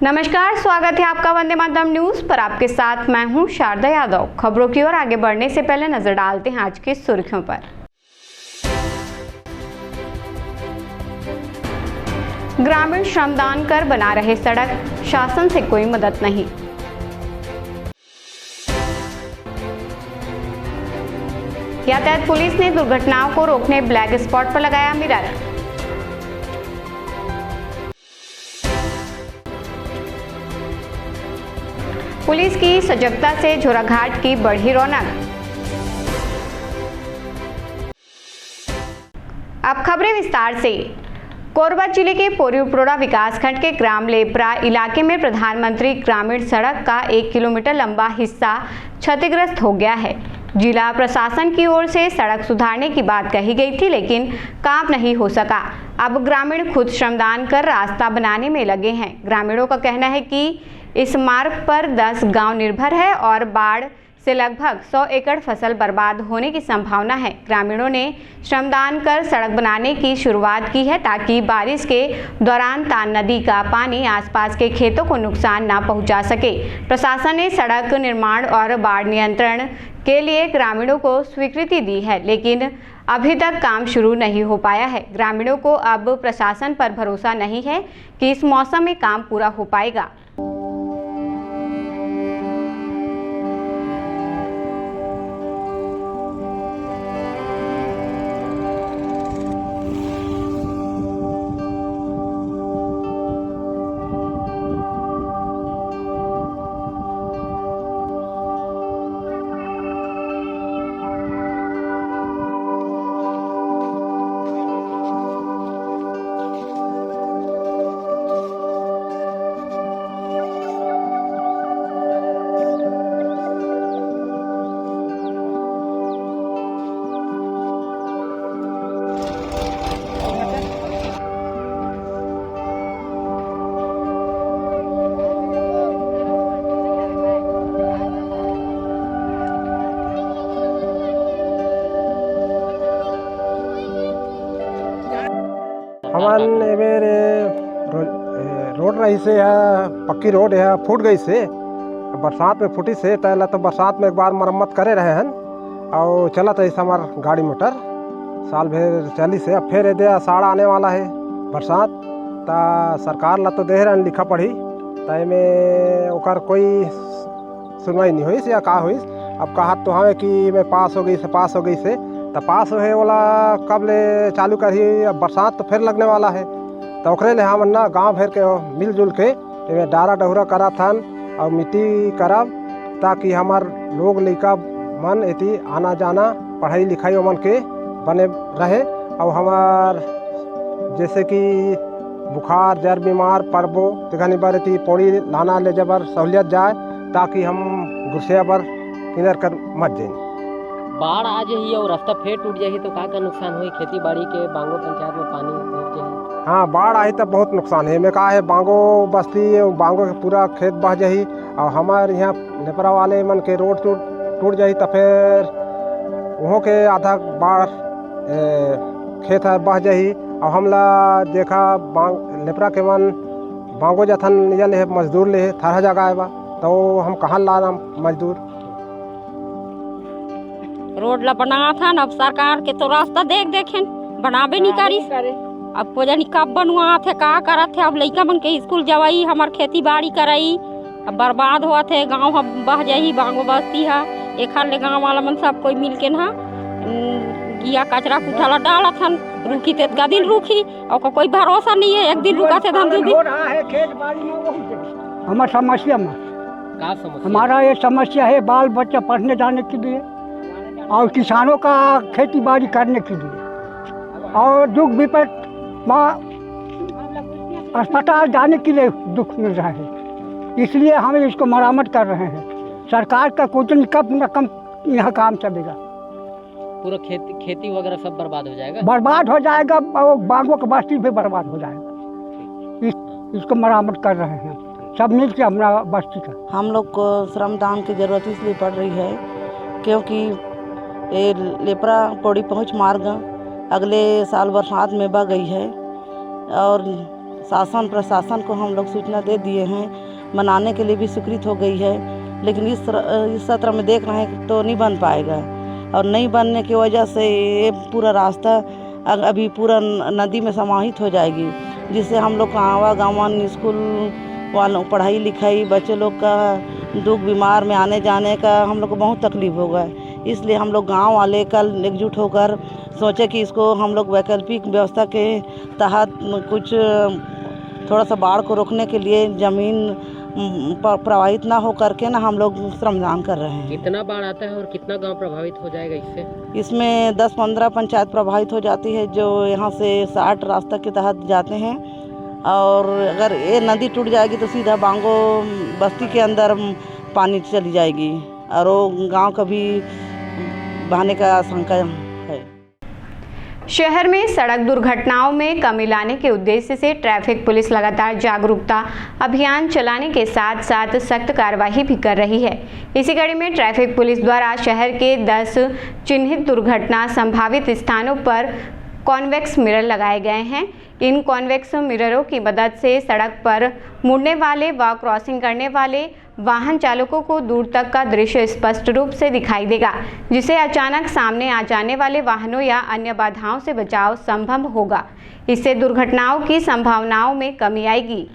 नमस्कार, स्वागत है आपका वंदे मातरम न्यूज पर। आपके साथ मैं हूं शारदा यादव। खबरों की ओर आगे बढ़ने से पहले नजर डालते हैं आज की सुर्खियों पर। ग्रामीण श्रमदान कर बना रहे सड़क, शासन से कोई मदद नहीं। यातायात पुलिस ने दुर्घटनाओं को रोकने ब्लैक स्पॉट पर लगाया मिरर। पुलिस की सजगता से झोराघाट की बढ़ी रौनक। अब खबरें विस्तार से। कोरबा जिले के पोरी उपरोड़ा विकासखंड के ग्राम लेपरा इलाके में प्रधानमंत्री ग्रामीण सड़क का 1 किलोमीटर लंबा हिस्सा क्षतिग्रस्त हो गया है। जिला प्रशासन की ओर से सड़क सुधारने की बात कही गई थी, लेकिन काम नहीं हो सका। अब ग्रामीण खुद श्रमदान कर रास्ता बनाने में लगे हैं। ग्रामीणों का कहना है कि इस मार्ग पर 10 गांव निर्भर है और बाढ़ से लगभग 100 एकड़ फसल बर्बाद होने की संभावना है। ग्रामीणों ने श्रमदान कर सड़क बनाने की शुरुआत की है ताकि बारिश के दौरान तान नदी का पानी आसपास के खेतों को नुकसान न पहुंचा सके। प्रशासन ने सड़क निर्माण और बाढ़ नियंत्रण के लिए ग्रामीणों को स्वीकृति दी है, लेकिन अभी तक काम शुरू नहीं हो पाया है। ग्रामीणों को अब प्रशासन पर भरोसा नहीं है कि इस मौसम में काम पूरा हो पाएगा। हमारे मेरे रोड रही से है, पक्की रोड है, फूट गई से बरसात में फूटी से तैला तो बरसात में एक बार मरम्मत करे रहे हैं और चला था इस हमार गाड़ी मोटर साल भर चली से। अब फिर दे आषाढ़ आने वाला है बरसात ता सरकार ला तो दे रहे लिखा पढ़ी तय में ओकर कोई सुनवाई नहीं हुई या का हुई। अब कहा तो हमें कि मैं पास हो गई से तो पास है वाला कब ले चालू करी। अब बरसात तो फिर लगने वाला है तो ओकरे ले हम ना गांव भर के मिलजुल के डारा डहुरा करा थान और मिट्टी करब ताकि हमार लोग लड़का मन एती आना जाना पढ़ाई लिखाई मन के बने रहे और हमार जैसे कि बुखार जर बीमार पड़बो तो घनी बार एती पौड़ी लाना ले जबर सहूलियत जाए ताकि हम गुस्से पर किनर कर मत जाए। बाढ़ आ जाही और रास्ता फिर टूट जाही तो का नुकसान हुई? खेती बाड़ी के बांगो पंचायत में पानी घुस जाही। हाँ, बाढ़ आई तो बहुत नुकसान है। मैं कहा है बांगो बस्ती बांगो के पूरा खेत बह जाही और हमारे यहाँ लेपरा वाले मन के रोड टूट जाही तो फिर वहाँ के आधा बाढ़ खेत है बह जाही। और हमला देखा लेपरा के मन बांगो जथन ये ले मजदूर ले थारा जगह है तो हम कहाँ ला मजदूर। रोड ला बना था अब सरकार के तो रास्ता देखें बनाबे नहीं करी। अब पोजनी कब बनवा थे का करा थे। अब लड़का मन के स्कूल जवाई हमार खेती बाड़ी कराई अब बर्बाद हुआ थे। गांव हम बह जाही बांगो बस्ती है एक ले गांव वाला मन सब कोई मिल के ना गिया कचरा कुठाला डाला था रुकी थे का दिन रुकी और कोई भरोसा नहीं है। एक दिन रुका थे हम हमारा समस्या में हमारा ये समस्या है बाल बच्चा पढ़ने जाने के लिए और किसानों का खेती बाड़ी करने के लिए और दुख विपद अस्पताल जाने के लिए दुख मिल रहा है। इसलिए हम इसको मरम्मत कर रहे हैं। सरकार का कुछ कब न कम यहाँ काम चलेगा। पूरा खेती वगैरह सब बर्बाद हो जाएगा। बर्बाद हो जाएगा और बागों का बस्ती भी बर्बाद हो जाएगा। इसको मरम्मत कर रहे हैं सब मिल के हमारा बस्ती का। हम लोग को श्रमदान की ज़रूरत इसलिए पड़ रही है क्योंकि ये लेपरा पौड़ी पहुँच मार्ग अगले साल बरसात में बह गई है और शासन प्रशासन को हम लोग सूचना दे दिए हैं, बनाने के लिए भी स्वीकृत हो गई है, लेकिन इस सत्र में देख रहे हैं तो नहीं बन पाएगा। और नहीं बनने की वजह से ये पूरा रास्ता अभी पूरा नदी में समाहित हो जाएगी, जिससे हम लोग का आवागमन, स्कूल वालों पढ़ाई लिखाई, बच्चे लोग का दुख बीमार में आने जाने का हम लोग को बहुत तकलीफ होगा। इसलिए हम लोग गांव वाले कल एकजुट होकर सोचे कि इसको हम लोग वैकल्पिक व्यवस्था के तहत कुछ थोड़ा सा बाढ़ को रोकने के लिए ज़मीन प्रभावित ना हो करके ना हम लोग श्रमदान कर रहे हैं। कितना बाढ़ आता है और कितना गांव प्रभावित हो जाएगा इससे? इसमें 10-15 पंचायत प्रभावित हो जाती है, जो यहाँ से 60 रास्ता के तहत जाते हैं। और अगर ये नदी टूट जाएगी तो सीधा बांगो बस्ती के अंदर पानी चली जाएगी और वो गांव का भी बहाने का आशंका है। शहर में सड़क दुर्घटनाओं में कमी लाने के उद्देश्य से ट्रैफिक पुलिस लगातार जागरूकता अभियान चलाने के साथ साथ सख्त कार्रवाई भी कर रही है। इसी कड़ी में ट्रैफिक पुलिस द्वारा शहर के 10 चिन्हित दुर्घटना संभावित स्थानों पर कॉन्वेक्स मिरर लगाए गए हैं। इन कॉन्वेक्स मिररों की मदद से सड़क पर मुड़ने वाले व क्रॉसिंग करने वाले वाहन चालकों को दूर तक का दृश्य स्पष्ट रूप से दिखाई देगा, जिससे अचानक सामने आ जाने वाले वाहनों या अन्य बाधाओं से बचाव संभव होगा। इससे दुर्घटनाओं की संभावनाओं में कमी आएगी।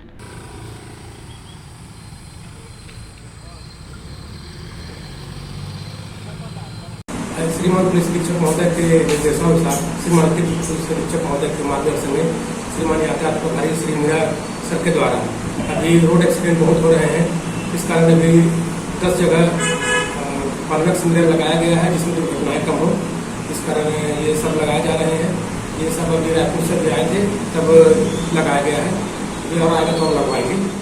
श्रीमान पुलिस अधीक्षक महोदय के निर्देशानुसार श्रीमान पुलिस अधीक्षक महोदय के मार्गदर्शन में श्रीमान यातायात प्रभारी श्री मीरा सर के द्वारा अभी रोड एक्सीडेंट बहुत हो रहे हैं। इस कारण अभी 10 जगह कॉन्वेक्स मिरर लगाया गया है, जिसमें दुर्घटनाएं कम हो। इस कारण ये सब लगाए जा रहे हैं। ये सब अभी रायपुर से भी आए थे तब लगाया गया है, ये और आगे तो लगवाएंगे।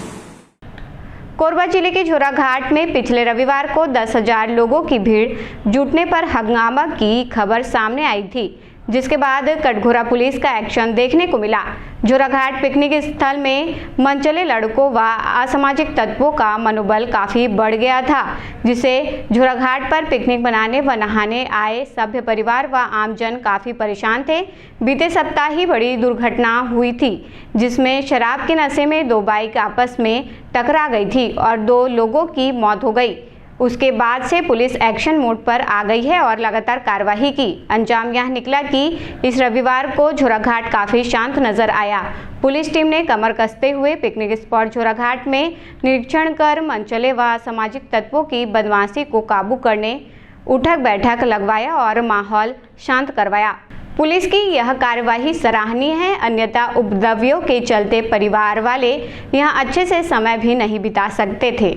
कोरबा जिले के झोराघाट में पिछले रविवार को 10,000 लोगों की भीड़ जुटने पर हंगामा की खबर सामने आई थी, जिसके बाद कटघोरा पुलिस का एक्शन देखने को मिला। झोराघाट पिकनिक स्थल में मनचले लड़कों व असामाजिक तत्वों का मनोबल काफी बढ़ गया था, जिससे झोराघाट पर पिकनिक मनाने व नहाने आए सभ्य परिवार व आमजन काफी परेशान थे। बीते सप्ताह ही बड़ी दुर्घटना हुई थी, जिसमें शराब के नशे में 2 बाइक आपस में टकरा गई थी और 2 लोगों की मौत हो गई। उसके बाद से पुलिस एक्शन मोड पर आ गई है और लगातार कार्रवाई की। अंजाम यह निकला कि इस रविवार को झोराघाट काफी शांत नजर आया। पुलिस टीम ने कमर कसते हुए पिकनिक स्पॉट झोराघाट में निरीक्षण कर मनचले व सामाजिक तत्वों की बदमाशी को काबू करने उठक बैठक लगवाया और माहौल शांत करवाया। पुलिस की यह कार्यवाही सराहनीय है, अन्यथा उपद्रवियों के चलते परिवार वाले यहाँ अच्छे से समय भी नहीं बिता सकते थे।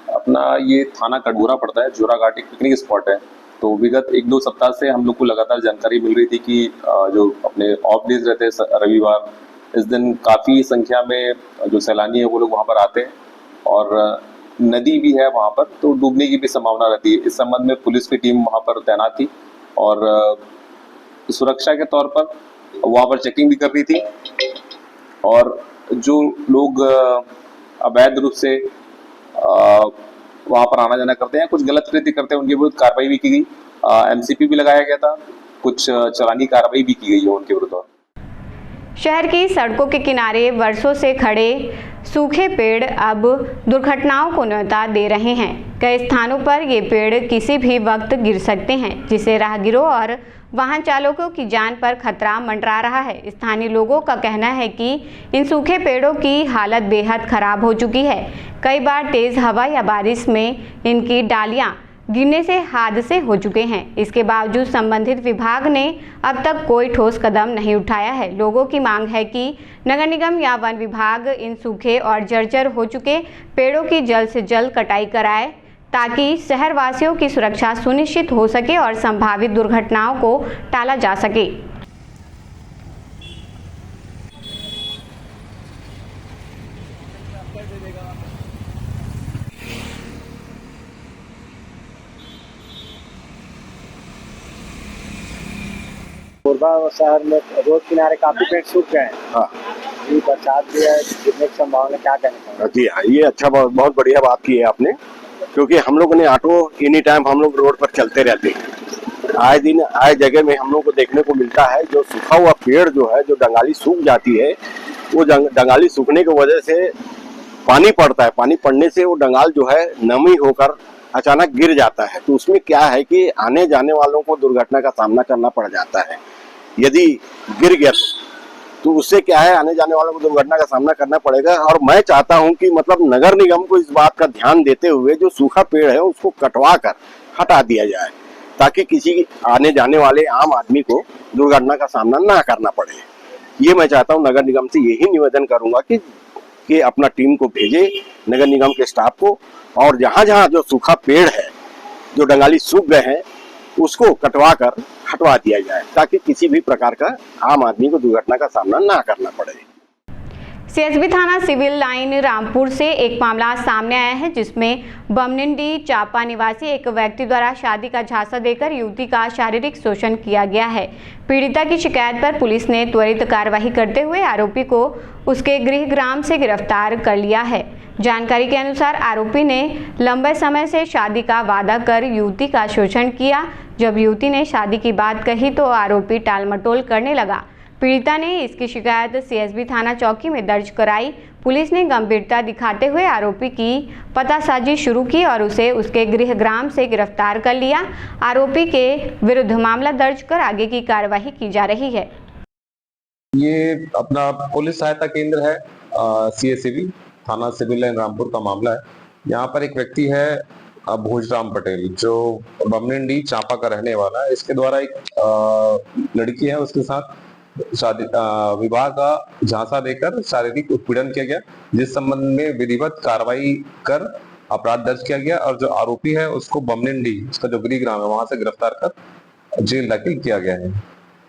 अपना ये थाना कटघोरा पड़ता है। झोराघाट एक पिकनिक स्पॉट है। तो विगत 1-2 सप्ताह से हम लोग को लगातार जानकारी मिल रही थी कि जो अपने ऑफ डेज रहते हैं रविवार, इस दिन काफ़ी संख्या में जो सैलानी है वो लोग वहाँ पर आते हैं और नदी भी है वहाँ पर, तो डूबने की भी संभावना रहती है। इस संबंध में पुलिस की टीम वहाँ पर तैनात थी और सुरक्षा के तौर पर वहाँ पर चेकिंग भी कर रही थी और जो लोग अवैध रूप से वहाँ पर आना जाना करते हैं, कुछ गलत कृत्य करते हैं, उनके विरुद्ध कार्रवाई भी की गई। एमसीपी भी लगाया गया था, कुछ चालानी कार्रवाई भी की गई है उनके विरुद्ध। शहर की सड़कों के किनारे वर्षों से खड़े सूखे पेड़ अब दुर्घटनाओं को न्योता दे रहे हैं। कई स्थानों पर ये पेड़ किसी भी वक्त गिर सकते हैं, जिससे राहगीरों और वाहन चालकों की जान पर खतरा मंडरा रहा है। स्थानीय लोगों का कहना है कि इन सूखे पेड़ों की हालत बेहद खराब हो चुकी है। कई बार तेज हवा या बारिश में इनकी डालियां गिरने से हादसे हो चुके हैं। इसके बावजूद संबंधित विभाग ने अब तक कोई ठोस कदम नहीं उठाया है। लोगों की मांग है कि नगर निगम या वन विभाग इन सूखे और जर्जर हो चुके पेड़ों की जल्द से जल्द कटाई कराए, ताकि शहरवासियों की सुरक्षा सुनिश्चित हो सके और संभावित दुर्घटनाओं को टाला जा सके। कोरबा शहर में रोड किनारे काफी पेड़ सूख गए हैं। हाँ, ये बरसात भी है, गिरने की संभावना, क्या कहना? जी हाँ, ये अच्छा बहुत बढ़िया बात की है आपने, क्योंकि हम लोगों ने ऑटो एनी टाइम हम लोग रोड पर चलते रहते हैं। आए दिन आए जगह में हम लोग को देखने को मिलता है जो सूखा हुआ पेड़ जो है, जो डंगाली सूख जाती है, वो डंगाली सूखने की वजह से पानी पड़ता है, पानी पड़ने से वो डंगाल जो है नमी होकर अचानक गिर जाता है। तो उसमें क्या है कि आने जाने वालों को दुर्घटना का सामना करना पड़ जाता है। यदि गिर गया तो उससे क्या है, आने जाने वालों को दुर्घटना का सामना करना पड़ेगा। और मैं चाहता हूं कि मतलब नगर निगम को इस बात का ध्यान देते हुए जो सूखा पेड़ है उसको कटवा कर हटा दिया जाए, ताकि किसी आने जाने वाले आम आदमी को दुर्घटना का सामना ना करना पड़े। ये मैं चाहता हूं, नगर निगम से यही निवेदन करूंगा कि अपना टीम को भेजे, नगर निगम के स्टाफ को, और जहां जहां जो सूखा पेड़ है, जो डंगाली सूख गए हैं, उसको कटवा कर हटवा दिया जाए, ताकि किसी भी प्रकार का आम आदमी को दुर्घटना का सामना ना करना पड़े। सीएसबी थाना सिविल लाइन रामपुर से एक मामला सामने आया है, जिसमें बमनिंडी चापा निवासी एक व्यक्ति द्वारा शादी का झांसा देकर युवती का शारीरिक शोषण किया गया है। पीड़िता की शिकायत पर पुलिस ने त्वरित कार्रवाई करते हुए आरोपी को उसके गृह ग्राम से गिरफ्तार कर लिया है। जानकारी के अनुसार आरोपी ने लंबे समय से शादी का वादा कर युवती का शोषण किया। जब युवती ने शादी की बात कही तो आरोपी टालमटोल करने लगा। पीड़िता ने इसकी शिकायत सीएसबी थाना चौकी में दर्ज कराई। पुलिस ने गंभीरता दिखाते हुए आरोपी की पतासाजी शुरू की और उसे उसके गृह ग्राम से गिरफ्तार कर लिया। आरोपी के विरुद्ध मामला दर्ज कर आगे की कार्यवाही की जा रही है। ये अपना पुलिस सहायता केंद्र है, सीएसबी थाना सिविल लाइन रामपुर का मामला है। यहाँ पर एक व्यक्ति है भोजराम पटेल, जो बमनिंडी चांपा का रहने वाला है। इसके द्वारा एक लड़की है, उसके साथ शादी विवाह का झांसा देकर शारीरिक उत्पीड़न किया गया, जिस संबंध में विधिवत कार्रवाई कर अपराध दर्ज किया गया और जो आरोपी है उसको बमनिंडी, उसका जो गृह ग्राम है, वहां से गिरफ्तार कर जेल दाखिल किया गया है।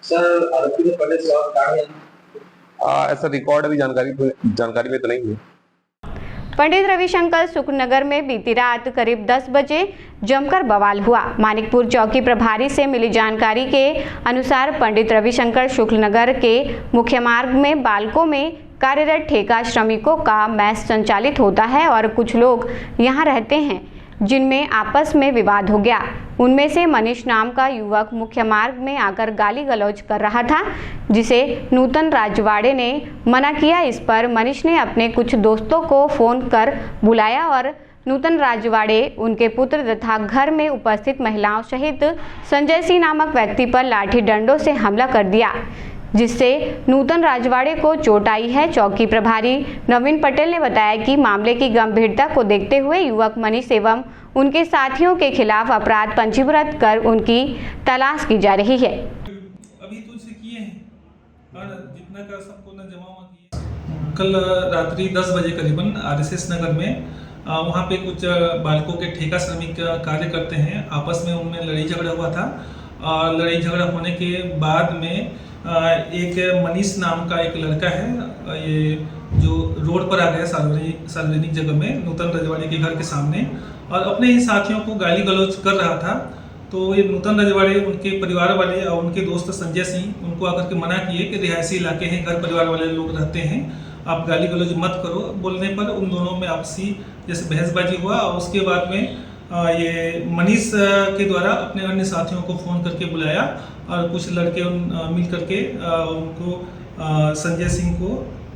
सर, आरोपी ने पहले ऐसा रिकॉर्ड अभी जानकारी में तो नहीं है। पंडित रविशंकर शुक्लनगर में बीती रात करीब 10 बजे जमकर बवाल हुआ। मानिकपुर चौकी प्रभारी से मिली जानकारी के अनुसार पंडित रविशंकर शुक्लनगर के मुख्य मार्ग में बालकों में कार्यरत ठेका श्रमिकों का मैस संचालित होता है और कुछ लोग यहां रहते हैं, जिनमें आपस में विवाद हो गया। उनमें से मनीष नाम का युवक मुख्य मार्ग में आकर गाली गलौज कर रहा था, जिसे नूतन राजवाड़े ने मना किया। इस पर मनीष ने अपने कुछ दोस्तों को फोन कर बुलाया और नूतन राजवाड़े, उनके पुत्र तथा घर में उपस्थित महिलाओं सहित संजय सिंह नामक व्यक्ति पर लाठी डंडों से हमला कर दिया, जिससे नूतन राजवाड़े को चोट आई है। चौकी प्रभारी नवीन पटेल ने बताया कि मामले की गंभीरता को देखते हुए युवक मनीष एवं उनके साथियों के खिलाफ अपराध पंजीबद्ध कर उनकी तलाश की जा रही है। अभी तो इसे किए हैं और जितना का सबको न जमा किए। कल रात्रि 10 बजे करीबन आरएसएस नगर में वहाँ पे कुछ बालकों के ठेका श्रमिक कार्य करते हैं, आपस में उनमें लड़ाई झगड़ा हुआ था। और लड़ाई झगड़ा होने के बाद में एक मनीष नाम का एक लड़का है, ये जो रोड पर आ गया सार्वजनिक जगह में नूतन रजवाड़े के घर के सामने, और अपने ही साथियों को गाली गलौज कर रहा था। तो ये नूतन रजवाड़े, उनके परिवार वाले और उनके दोस्त संजय सिंह उनको आकर के मना किए कि रिहायशी इलाके हैं, घर परिवार वाले लोग रहते हैं, आप गाली गलौज मत करो। बोलने पर उन दोनों में आपसी जैसे बहसबाजी हुआ और उसके बाद में ये मनीष के द्वारा अपने अन्य साथियों को फ़ोन करके बुलाया और कुछ लड़के मिल करके उनको संजय सिंह को,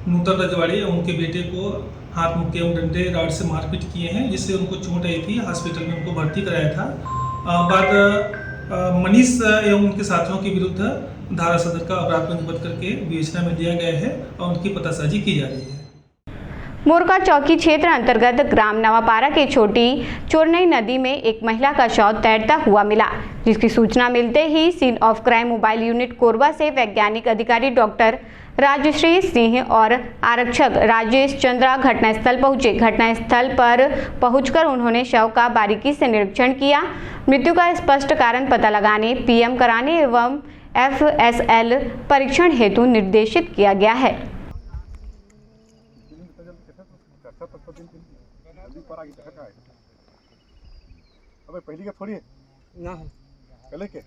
नूतन रजवाड़े, उनके बेटे को हाथ मुक्के एवं डंडे राड से मारपीट किए हैं, जिससे उनको चोट आई थी। हॉस्पिटल में उनको भर्ती कराया था। बाद मनीष एवं उनके साथियों के विरुद्ध धारा सदर का अपराध पंजीबद्ध करके विवेचना में दिया गया है और उनकी पतासाजी की जा रही है। मोरका चौकी क्षेत्र अंतर्गत ग्राम नवापारा के छोटी चोरनई नदी में एक महिला का शव तैरता हुआ मिला, जिसकी सूचना मिलते ही scene of crime mobile unit Korba से वैज्ञानिक अधिकारी डॉक्टर राजश्री सिंह और आरक्षक राजेश चंद्रा घटनास्थल पहुंचे। घटनास्थल पर पहुंचकर उन्होंने शव का बारीकी से निरीक्षण किया। मृत्यु का स्पष्ट कारण पता लगाने, पीएम कराने एवं FSL परीक्षण हेतु निर्देशित किया गया है। अबे पहली के थोड़ी ना कल के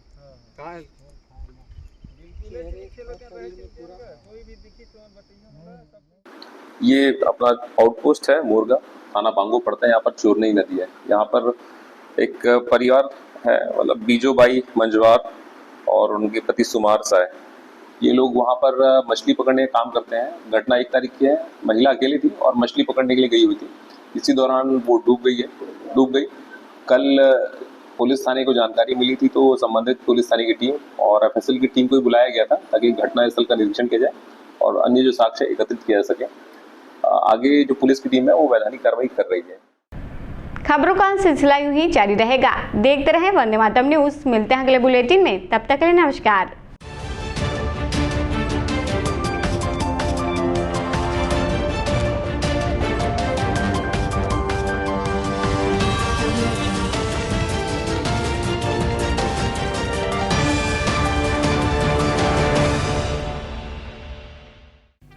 ये अपना आउटपोस्ट है मोरगा, थाना बांगो पड़ता है। यहाँ पर चोरनई नदी है। यहाँ पर एक परिवार है, मतलब बीजोबाई मंजवार और उनके पति सुमार साय। ये लोग वहाँ पर मछली पकड़ने का काम करते हैं। घटना 1 तारीख की है, महिला अकेली थी और मछली पकड़ने के लिए गई हुई थी। इसी दौरान वो डूब गई। कल पुलिस थाने को जानकारी मिली थी तो संबंधित पुलिस थाने की टीम और एफएसएल की टीम को भी बुलाया गया था ताकि घटनास्थल का निरीक्षण किया जाए और अन्य जो साक्ष्य एकत्रित किया जा सके। आगे जो पुलिस की टीम है वो वैधानिक कार्रवाई कर रही है। खबरों का सिलसिला यूं ही जारी रहेगा। देखते रहें वंदे मातरम न्यूज। मिलते हैं अगले बुलेटिन में, तब तक के लिए नमस्कार।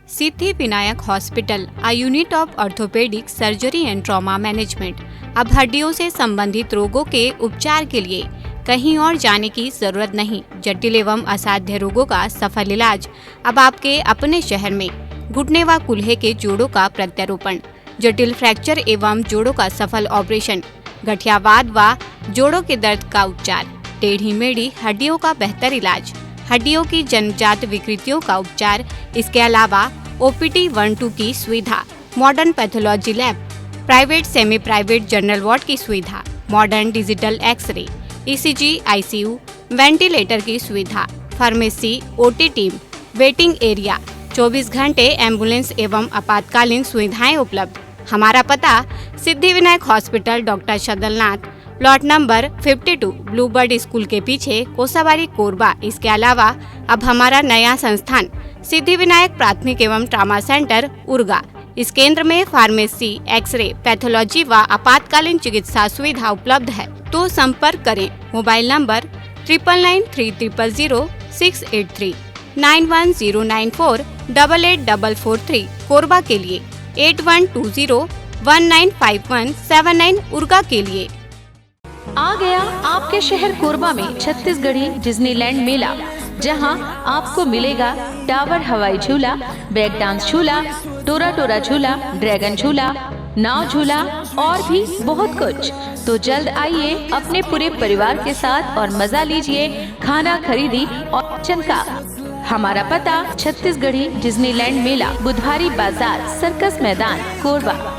Siddhi Vinayak hospital, a unit of orthopaedic surgery and trauma management. अब हड्डियों से संबंधित रोगों के उपचार के लिए कहीं और जाने की जरूरत नहीं। जटिल एवं असाध्य रोगों का सफल इलाज अब आपके अपने शहर में। घुटने व कूल्हे के जोड़ों का प्रत्यारोपण, जटिल फ्रैक्चर एवं जोड़ों का सफल ऑपरेशन, गठियावाद व जोड़ों के दर्द का उपचार, टेढ़ी मेढ़ी हड्डियों का बेहतर इलाज, हड्डियों की जन्मजात विकृतियों का उपचार। इसके अलावा OPD 1-2 की सुविधा, modern pathology lab, private semi private general ward की सुविधा, modern digital x ray, ECG, ICU, ventilator की सुविधा, pharmacy, OT team, waiting area, 24 घंटे एम्बुलेंस एवं आपातकालीन सुविधाएं उपलब्ध। हमारा पता Siddhi Vinayak hospital, doctor Shadalnath, plot number 52, Bluebird school के पीछे, कोसाबारी, कोरबा। इसके अलावा अब हमारा नया संस्थान सिद्धि विनायक प्राथमिक एवं ट्रामा सेंटर, उर्गा। इस केंद्र में फार्मेसी, एक्सरे, पैथोलॉजी व आपातकालीन चिकित्सा सुविधा उपलब्ध है। तो संपर्क करें। मोबाइल नंबर 9993000683, 9109488443 कोरबा के लिए, 8120195179 उर्गा के लिए। आ गया आपके शहर कोरबा में छत्तीसगढ़ी डिज्नीलैंड मेला, जहां आपको मिलेगा टावर हवाई झूला, ब्रेक डांस झूला, टोरा टोरा झूला, ड्रैगन झूला, नाव झूला और भी बहुत कुछ। तो जल्द आइए अपने पूरे परिवार के साथ और मजा लीजिए खाना खरीदी और चनका। हमारा पता छत्तीसगढ़ी डिज्नीलैंड मेला, बुधवारी बाजार, सर्कस मैदान, कोरबा।